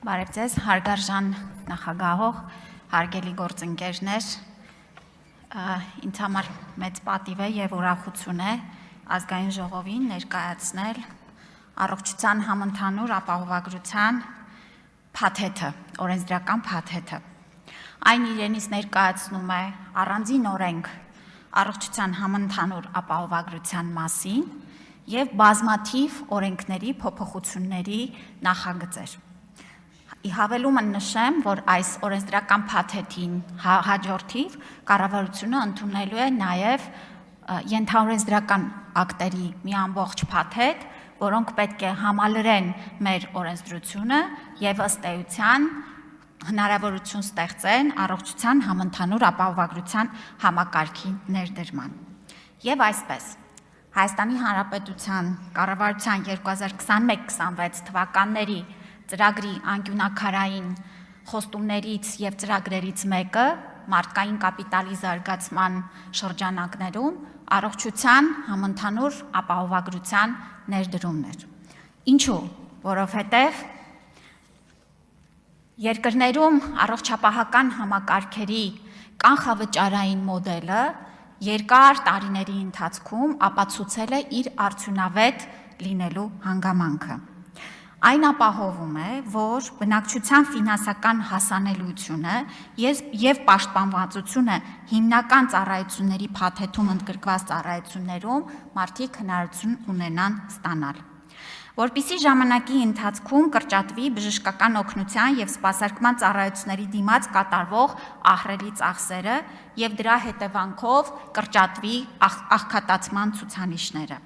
Բարև ձեզ, հարգարժան նախագահող, հարգելի գործընկերներ, ինձ համար մեծ պատիվ է և ուրախություն է ազգային ժողովին ներկայացնել առողջության համընդհանուր ապահովագրության փաթեթը, օրենսդրական փաթեթը։ Այն իրենից ներկայացնում է առանձին օրենք առողջության համընդհանուր ապահովագրության մասին և բազմաթիվ օրենքների փոփոխությունների նախագծեր։ Հավելումը նշեմ, որ այս օրենսդրական փաթեթին հաջորդիվ կառավարությունը ընդունելու է նաև ենթաօրենսդրական ակտերի մի ամբողջ փաթեթ, որոնք պետք է համալրեն մեր օրենսդրությունը և ըստ էության հնարավորություն ստեղծեն առողջության համընդհանուր ապահովագրության համակարգի ներդրման։ Եվ այսպես, Հայաստանի Հանրապետության կառավարության 2021-26 թվականների ծրագրի անկյունաքարային խոստումներից և ծրագրերից մեկը մարդկային կապիտալի զարգացման շրջանակներում առողջության համընդհանուր ապահովագրության ներդրումն էր։ Ինչու՞, որովհետև երկրներում առողջապահական համակարգերի կանխավճարային մոդելը երկար տարիների ընթացքում ապացուցել է իր արդյունավետ լինելու հանգամանքը։ Այն ապահովում է, որ բնակչության ֆինանսական հասանելիությունը և պաշտպանվածությունը հիմնական ծառայությունների փաթեթում ընդգրկված ծառայություններում մարդիկ հնարավորություն ունենան ստանալ։ Որպեսզի ժամանակի ընթացքում կրճատվի բժշկական օգնության և սպասարկման ծառայությունների դիմաց կատարվող ահռելի ծախսերը և դրա հետևանքով կրճատվի աղքատացման ցուցանիշները։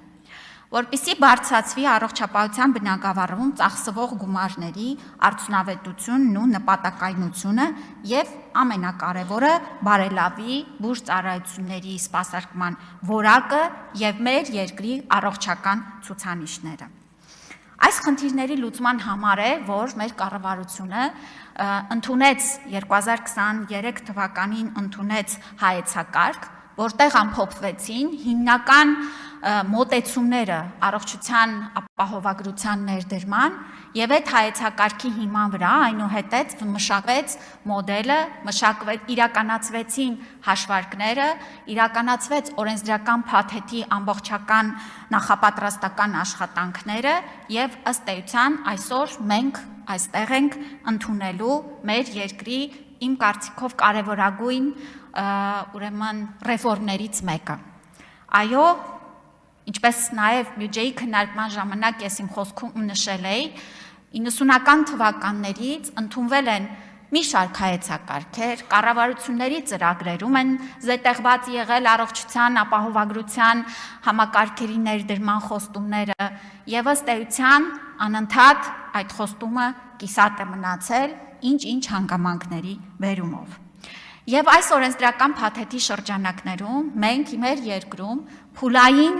Որպեսզի բարձրացվի առողջապահության բնագավառում ծախսվող գումարների արդյունավետությունն ու նպատակայնությունը և ամենակարևորը բարելավի բուժծառայությունների սպասարկման որակը և մեր երկրի առողջական ցուցանիշները։ Այս խնդիրների լուծման համար է, որ մեր կառավարությունը ընդունեց 2023 թվականին ընդունեց հայեցակարգ, որտեղ ամփոփվեցին հիմնական մոտեցումները առողջության ապահովագրության ներդրման և այդ հայեցակարգի հիման վրա այնուհետև մշակվեց մոդելը, իրականացվեցին հաշվարկները, իրականացվեց օրենսդրական փաթեթի ամբողջական նախապատրաստական աշխատանքները և ըստ էության այսօր մենք այստեղ ենք ընդունելու մեր երկրի իմ կարծիքով կարևորագույն ռեֆորմներից մեկը։ Այո, ինչպես նաև բյուջեի քննարկման ժամանակ ես իմ խոսքում նշել էի, 90-ական թվականներից ընդունվել են մի շարք հայեցակարգեր, կառավարությունների ծրագրերում են զետեղված եղել առողջության ապահովագրության համակարգերի ներդրման խոստումները և ըստ էության անընդհատ այդ խոստումը կիսատ է մնացել ինչ-ինչ հանգամանքների բերումով։ Եվ այս օրենսդրական փաթեթի շրջանակներում մենք մեր երկրում փուլային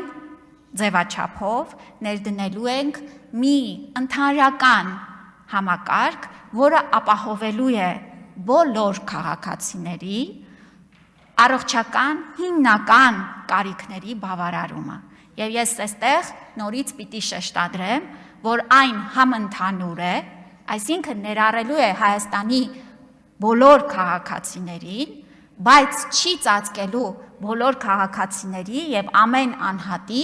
ձևաչափով ներդնելու ենք մի ընդհանրական համակարգ, որը ապահովելու է բոլոր քաղաքացիների առողջական հիմնական կարիքների բավարարումը։ Եվ ես այստեղ նորից պիտի շեշտադրեմ, որ այն համընդհանուր է, այսինքն ներառելու է Հայաստանի բոլոր քաղաքացիներին, բայց չի ծածկելու բոլոր քաղաքացիների և ամեն անհատի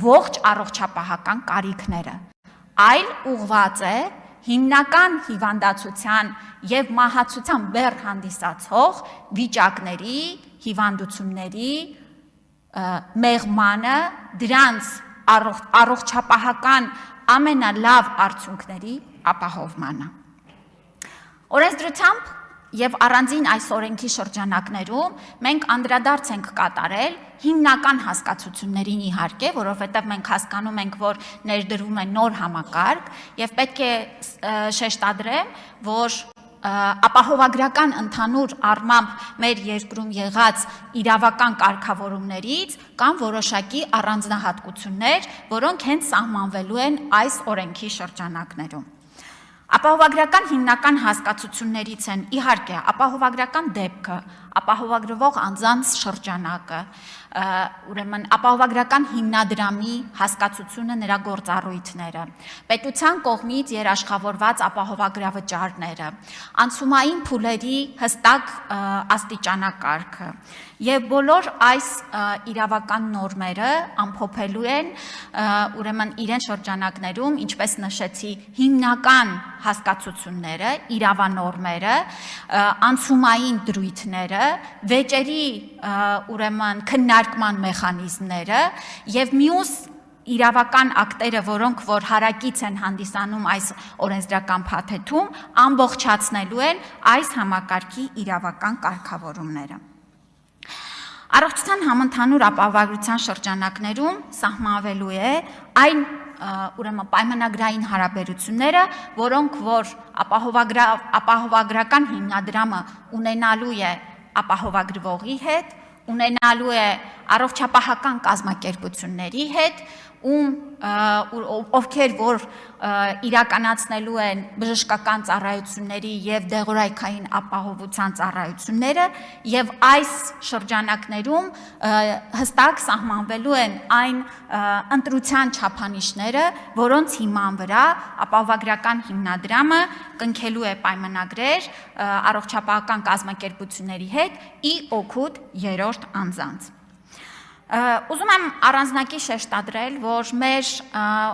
ողջ առողջապահական կարիքները, այլ ուղղված է հիմնական հիվանդացության և մահացության բեռ հանդիսացող վիճակների, հիվանդությունների մեղմանը, դրանց առողջապահական ամենալավ արդյունքների ապահովմանը։ Օրենսդրությամբ և առանձին այս օրենքի շրջանակներում մենք անդրադարձ ենք կատարել հիմնական հասկացություններին իհարկե, որովհետև մենք հասկանում ենք, որ ներդրվում է նոր համակարգ և պետք է շեշտադրեմ, որ ապահովագրական ընդհանուր առմամբ մեր երկրում եղած իրավական կարգավորումներից կան որոշակի առանձնահատկություններ, որոնք հենց սահմանվելու են այս օրենքի շրջանակներում։ Ապահովագրական հիմնական հասկացություններից են իհարկե ապահովագրական դեպքը, ապահովագրվող անձանց շրջանակը, ուրեմն ապահովագրական հիմնադրամի հասկացությունը, նրա գործառույթները, պետության կողմից երաշխավորված ապահովագրավճարները, անցումային փուլերի հստակ աստիճանակարգը եւ բոլոր այս իրավական նորմերը ամփոփելու են ուրեմն իրեն շրջանակներում, ինչպես նշեցի, հիմնական հասկացությունները, իրավանորմերը, անցումային դրույթները, վեճերի ուրեմն քննարկման մեխանիզմները եւ մյուս իրավական ակտերը, որոնք որ հարակից են հանդիսանում այս օրենսդրական փաթեթում, ամբողջացնելու են այս համակարգի իրավական կարգավորումները։ Առողջության համընդհանուր ապահովագրության շրջանակներում սահմանվելու է այն ուրեմն պայմանագրային հարաբերությունները, որոնք որ ապահովագրական հիմնադրամը ունենալու է ապահովագրվողի հետ, ունենալու է առողջապահական կազմակերպությունների հետ, ովքեր որ իրականացնելու են բժշկական ծառայությունների եւ դեղորայքային ապահովության ծառայությունները եւ այս շրջանակներում հստակ սահմանվելու են այն ընտրության չափանիշները, որոնց հիման վրա ապահովագրական հիմնադրամը կնքելու է պայմանագրեր առողջապահական կազմակերպությունների հետ ի օգուտ երրորդ անձանց։ Ուզում եմ առանձնակի շեշտադրել, որ մեր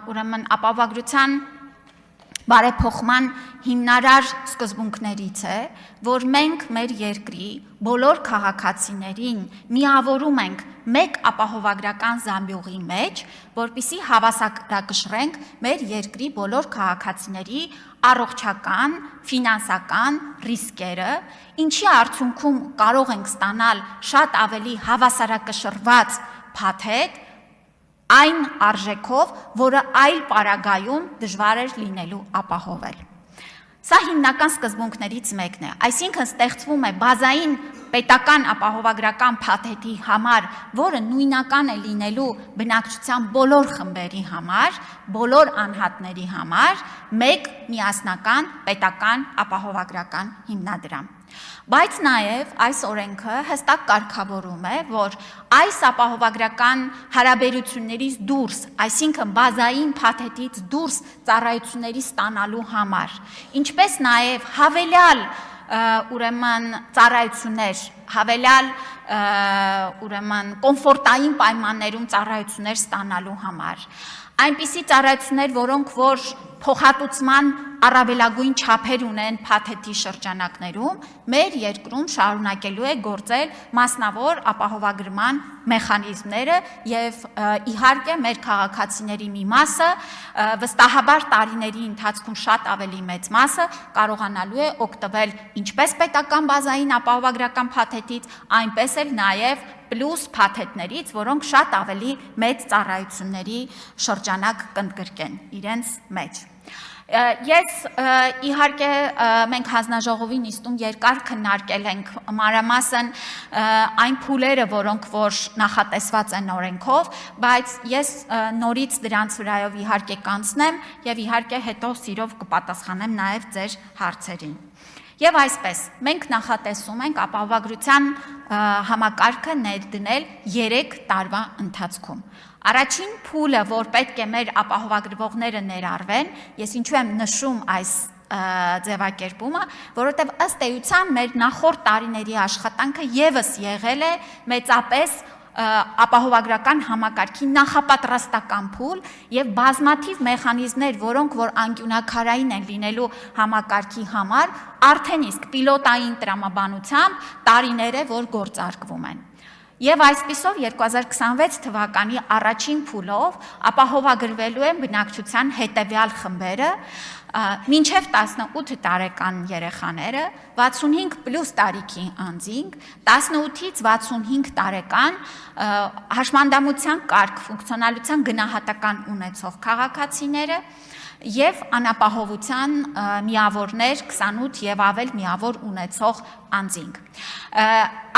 ուրեմն ապահովագրության բարեփոխման հիմնարար սկզբունքներից է, որ մենք մեր երկրի բոլոր քաղաքացիներին միավորում ենք մեկ ապահովագրական զամբյուղի մեջ, որպեսզի հավասարակշռենք մեր երկրի բոլոր քաղաքացիների առողջական, ֆինանսական ռիսկերը, ինչի արդյունքում կարող ենք ստանալ շատ ավելի հավասարակշռված փաթեթ այն արժեքով, որը այլ պարագայում դժվար էր լինելու ապահովել։ Սա հիմնական սկզբունքներից մեկն է, այսինքն ստեղծվում է բազային պետական ապահովագրական փաթեթի համար, որը նույնական է լինելու բնակչության բոլոր խմբերի համար, բոլոր անհատների համար, մեկ միասնական պետական ապահովագրական հիմնադրամ։ Բայց նաև այս օրենքը հստակ կարգավորում է, որ այս ապահովագրական հարաբերություններից դուրս, այսինքն բազային փաթեթից դուրս ծառայությունների ստանալու համար, ինչպես նաև հավելյալ ուրեմն ծառայություններ, հավելյալ ուրեմն կոմֆորտային պայմաններում ծառայություններ ստանալու համար, այնպիսի ծառայություններ, որոնք որ փոխհատուցման առավելագույն չափեր ունեն փաթեթի շրջանակներում, մեր երկրում շարունակելու է գործել մասնավոր ապահովագրման մեխանիզմները եւ իհարկե մեր քաղաքացիների մի մասը վստահաբար տարիների ընթացքում շատ ավելի մեծ մասը կարողանալու է օգտվել ինչպես պետական բազային ապահովագրական փաթեթից, այնպես էլ նաեւ պլյուս փաթեթներից, որոնք շատ ավելի մեծ ծառայությունների շրջանակ կընդգրկեն իրենց մեջ։ Ես իհարկե մենք հանձնաժողովի նիստում երկար քննարկել ենք մանրամասն այն փուլերը, որոնք որ նախատեսված են օրենքով, բայց ես նորից դրանց վրայով իհարկե կանցնեմ եւ իհարկե հետո սիրով կպատասխանեմ նաեւ ձեր հարցերին։ Եվ այսպես, մենք նախատեսում ենք ապահովագրության համակարգը ներդնել 3 տարվա ընթացքում։ Առաջին փուլը, որ պետք է մեր ապահովագրվողները ներառվեն, ես ինչու եմ նշում այս ձևակերպումը, որովհետև ըստ էության մեր նախորդ տարիների աշխատանքը եւս եղել է մեծապես ապահովագրական համակարգի նախապատրաստական փուլ եւ բազմաթիվ մեխանիզմներ, որոնք որ անկյունակարային են լինելու համակարգի համար, արդեն իսկ պիլոտային տրամաբանությամբ տարիներ է, որ գործարկվում են։ Եվ այսպիսով 2026 թվականի առաջին փուլով ապահովագրվելու են բնակչության հետևյալ խմբերը, մինչև 18 տարեկան երեխաները, 65 պլյուս տարիքի անձինք, 18-ից 65 տարեկան հաշմանդամության կարգ, ֆունկցիոնալության գնահատական ունեցող քաղաքացիները եւ անապահովության միավորներ 28 եւ ավել միավոր ունեցող անձինք։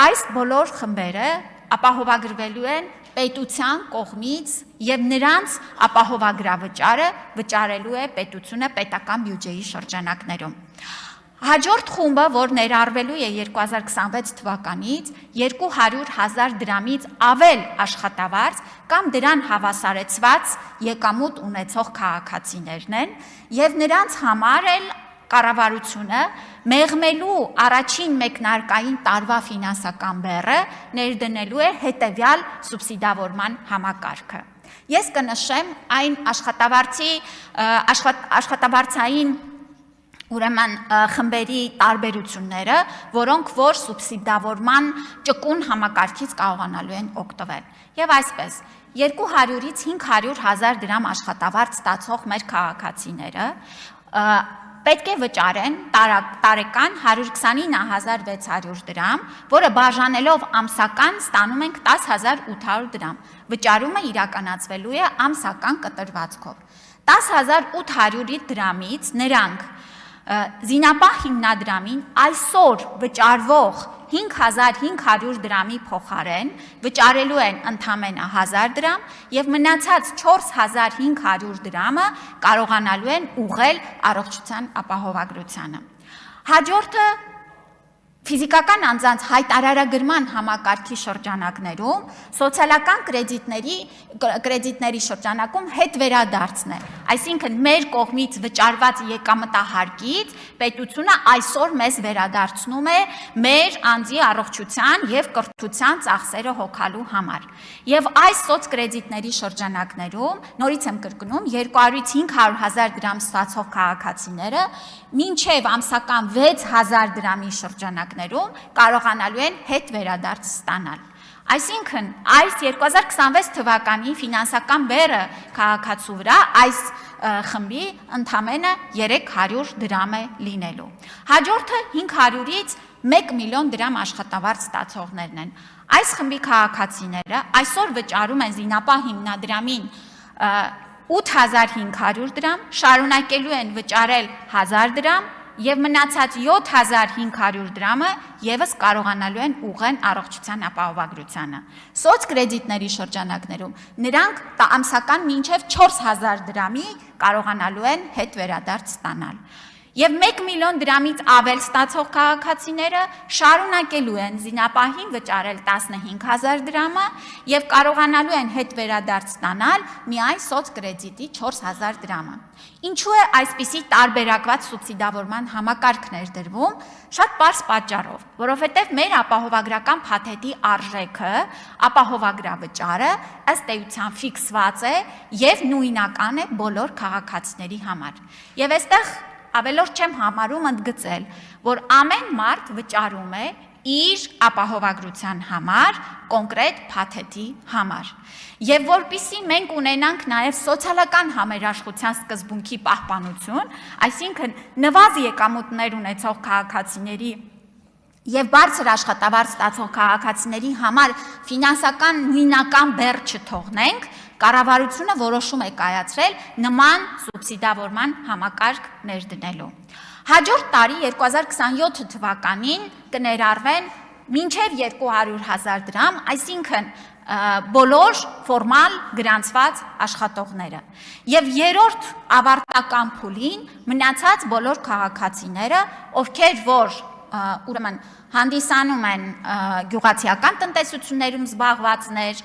Այս բոլոր խմբերը ապահովագրվելու են պետության կողմից եւ նրանց ապահովագրավճարը վճարելու է պետությունը պետական բյուջեի շրջանակներում։ Հաջորդ խումբը, որ ներառվելու է 2026 թվականից 200,000 դրամից ավել աշխատավարձ կամ դրան հավասարեցված եկամուտ ունեցող քաղաքացիներն են եւ նրանց համար էլ կառավարությունը մեղմելու առաջին մեկնարկային տարվա ֆինանսական բեռը ներդնելու է հետևյալ սուբսիդավորման համակարգը։ Ես կնշեմ այն աշխատավարձային ուրեմն խմբերի տարբերությունները, որոնք որ սուբսիդավորման ճկուն համակարգից կարողանալու են օգտվել։ Եվ այսպես, 200-ից 500,000 դրամ աշխատավարձ ստացող մեր քաղաքացիները պետք է վճարեն տարեկան 129,600 դրամ, որը բաժանելով ամսական ստանում ենք 10,800 դրամ։ Վճարումը իրականացվելու է ամսական կտրվածքով։ 10,800 դրամից նրանք զինապահ հիմնադրամին այսօր վճարվող 5,500 դրամի փոխարեն վճարելու են ընդամենը 1,000 դրամ եւ մնացած 4,500 դրամը կարողանալու են ուղղել առողջության ապահովագրությանը։ Հաջորդը ֆիզիկական անձանց հայտարարագրման համակարգի շրջանակներում սոցիալական կրեդիտների շրջանակում հետ վերադարձն է, այսինքն մեր կողմից վճարված եկամտահարկից պետությունը այսօր մեզ վերադարձնում է մեր անձի առողջության եւ կրթության ծախսերը հոգալու համար։ Եվ այս սոցկրեդիտների շրջանակներում, նորից եմ կրկնում, 200-ից 500,000 դրամ ստացող քաղաքացիները մինչև ամսական 6,000 դրամի շրջանակներում կարողանալու են հետ վերադարձ ստանալ։ Այսինքն, այս 2026 թվականի ֆինանսական բեռը քաղաքացու վրա այս խմբի ընդամենը 300 դրամ է լինելու։ Հաջորդը 500-ից 1 միլիոն դրամ աշխատավարձ ստացողներն են։ Այս խմբի քաղաքացիները այսօր վճարում են զինապահ հիմնադրամին 8,500 դրամ, շարունակելու են վճարել 1,000 դրամ եւ մնացած 7,500 դրամը եւս կարողանալու են ուղղեն առողջության ապահովագրությանը։ Սոցկրեդիտների շրջանակներում նրանք ամսական մինչեւ 4,000 դրամի կարողանալու են հետ վերադարձ ստանալ։ Եվ 1 միլիոն դրամից ավել ստացող քաղաքացիները շարունակելու են զինապահին վճարել 15,000 դրամը եւ կարողանալու են հետ վերադարձ ստանալ միայն սոցկրեդիտի 4,000 դրամը։ Ինչու է այսպիսի տարբերակված սուբսիդավորման համակարգ ներդրվում։ Շատ պարզ պատճառով, որովհետև մեր ապահովագրական փաթեթի արժեքը, ապահովագրավճարը ըստ էության ֆիքսված է եւ նույնական է բոլոր քաղաքացիների համար։ Եվ այստեղ ավելորդ չեմ համարում ընդգծել, որ ամեն մարդ վճարում է իր ապահովագրության համար, կոնկրետ փաթեթի համար։ Եվ որպիսի մենք ունենանք նաև սոցիալական համերաշխության սկզբունքի պահպանություն, այսինքն նվազ եկամուտներ ունեցող քաղաքացիների եւ բարձր աշխատավարձ ստացող քաղաքացիների համար ֆինանսական նույնական բեռ չթողնենք, կառավարությունը որոշում է կայացրել նման սուբսիդավորման համակարգ ներդնելու։ Հաջորդ տարի 2027 թվականին կներառվեն մինչև 200,000 դրամ, այսինքն բոլոր ֆորմալ գրանցված աշխատողները։ Եվ երրորդ ավարտական փուլին մնացած բոլոր քաղաքացիները, ովքեր որ ուրեմն հանդիսանում են գյուղացիական տնտեսություններում զբաղվածներ,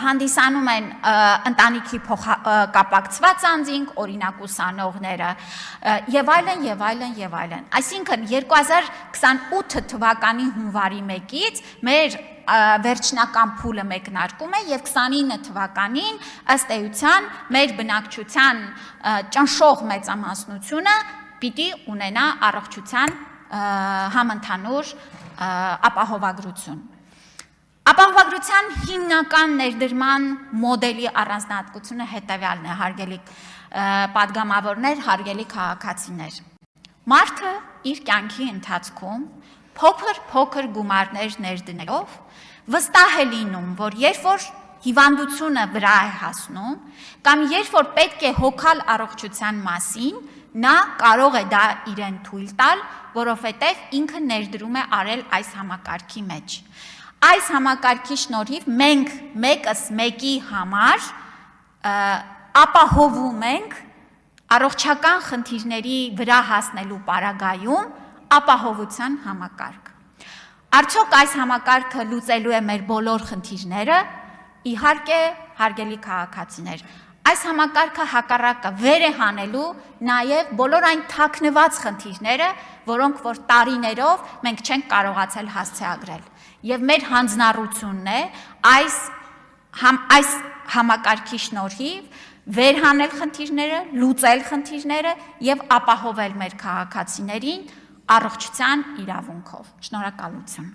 հանդիսանում են ընտանիքի կապակցված անձինք, օրինակ ուսանողները, եւ այլն, եւ այլն, եւ այլն։ Այսինքն 2028 թվականի հունվարի 1-ից մեր վերջնական փուլը մեկնարկում է եւ 29 թվականին ըստ էության մեր բնակչության ճնշող մեծամասնությունը պիտի ունենա առողջության համընդհանուր ապահովագրություն։ Ապահովագրության հիմնական ներդրման մոդելի առանձնահատկությունը հետևյալն է, հարգելի պատգամավորներ, հարգելի քաղաքացիներ։ Մարդը իր կյանքի ընթացքում փոքր գումարներ ներդնելով վստահ է լինում, որ երբ որ հիվանդությունը վրա է հասնում, կամ երբ որ պետք է հոգալ առողջության մասին, նա կարող է դա իրեն թույլ տալ, որովհետև ինքը ներդրում է արել այս համակարգի մեջ։ Այս համակարգի շնորհիվ մենք մեկս մեկի համար ապահովում ենք առողջական խնդիրների վրա հասնելու պարագայում ապահովության համակարգ։ Արդյոք այս համակարգը լուծելու է մեր բոլոր խնդիրները։ Իհարկե, հարգելի քաղաքացիներ, այս համակարգը հակառակը վեր է հանելու նաև բոլոր այն թաքնված խնդիրները, որոնք որ տարիներով մենք չենք կարողացել հասցեագրել։ Եվ մեր հանձնառությունն է այս համակարգի շնորհիվ վերհանել խնդիրները, լուծել խնդիրները եւ ապահովել մեր քաղաքացիներին առողջության իրավունքով։ Շնորհակալություն։